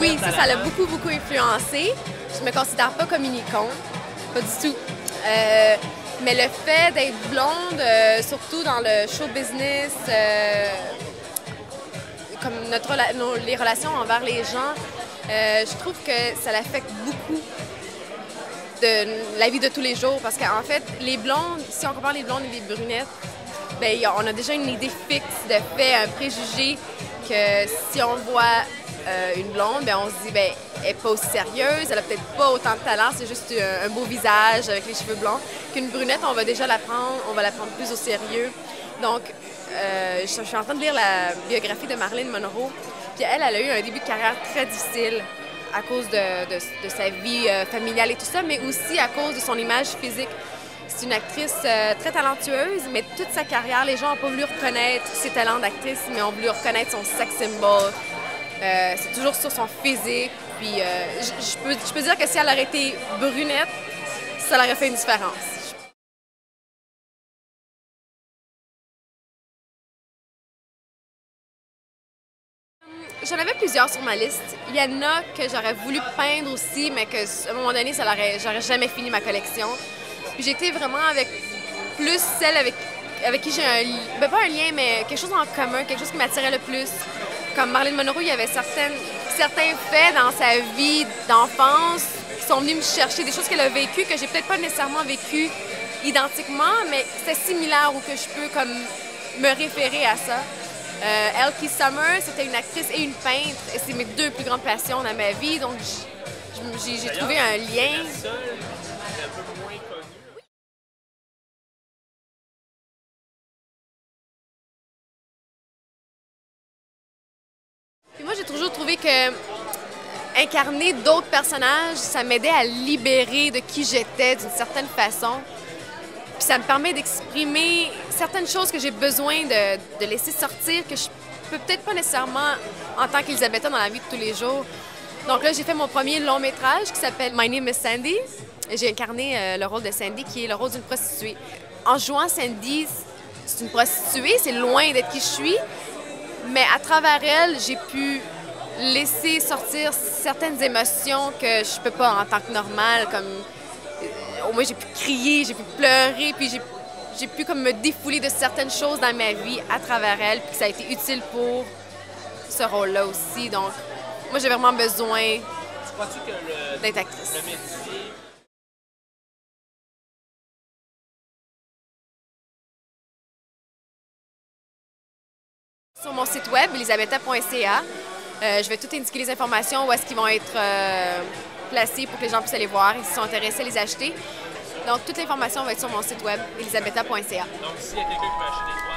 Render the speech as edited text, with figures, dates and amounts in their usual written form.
Oui, ça l'a beaucoup influencé. Je me considère pas comme une icône, pas du tout. Mais le fait d'être blonde, surtout dans le show business, comme les relations envers les gens, je trouve que ça l'affecte beaucoup de la vie de tous les jours. Parce qu'en fait, les blondes, si on compare les blondes et les brunettes, ben, on a déjà une idée fixe de fait, un préjugé que si on voit une blonde, ben, on se dit ben, elle n'est pas aussi sérieuse, elle a peut-être pas autant de talent, c'est juste un beau visage avec les cheveux blonds. Qu'une brunette, on va déjà la prendre plus au sérieux. Donc, je suis en train de lire la biographie de Marilyn Monroe. Puis elle a eu un début de carrière très difficile à cause de sa vie familiale et tout ça, mais aussi à cause de son image physique. C'est une actrice très talentueuse, mais toute sa carrière, les gens n'ont pas voulu reconnaître ses talents d'actrice, mais ont voulu reconnaître son sex symbol. C'est toujours sur son physique. Puis je peux dire que si elle aurait été brunette, ça aurait fait une différence. J'en avais plusieurs sur ma liste. Il y en a que j'aurais voulu peindre aussi, mais qu'à un moment donné, j'aurais jamais fini ma collection. Puis j'étais vraiment avec plus celle avec qui j'ai pas un lien, mais quelque chose en commun, quelque chose qui m'attirait le plus. Comme Marilyn Monroe, il y avait certains faits dans sa vie d'enfance qui sont venus me chercher, des choses qu'elle a vécues que j'ai peut-être pas nécessairement vécues identiquement, mais c'est similaire ou que je peux comme me référer à ça. Elke Sommer, c'était une actrice et une peintre, et c'est mes deux plus grandes passions dans ma vie, donc j'ai trouvé un lien. Puis moi, j'ai toujours trouvé que incarner d'autres personnages, ça m'aidait à libérer de qui j'étais d'une certaine façon. Puis ça me permet d'exprimer certaines choses que j'ai besoin de laisser sortir, que je peux peut-être pas nécessairement en tant qu'Elisabetta dans la vie de tous les jours. Donc là, j'ai fait mon premier long métrage qui s'appelle My Name is Sandy. J'ai incarné le rôle de Sandy, qui est le rôle d'une prostituée. En jouant Sandy, c'est une prostituée, c'est loin d'être qui je suis, mais à travers elle, j'ai pu laisser sortir certaines émotions que je peux pas en tant que normale, comme au moins j'ai pu crier, j'ai pu pleurer, puis j'ai pu comme me défouler de certaines choses dans ma vie à travers elle, puis ça a été utile pour ce rôle-là aussi. Donc, moi, j'ai vraiment besoin d'être actrice. Le métier... Sur mon site web, elisabetta.ca, je vais tout indiquer les informations où est-ce qu'ils vont être placés pour que les gens puissent aller voir et s'ils sont intéressés à les acheter. Donc, toute l'information va être sur mon site web, elisabetta.ca. Donc, s'il y a quelqu'un qui veut acheter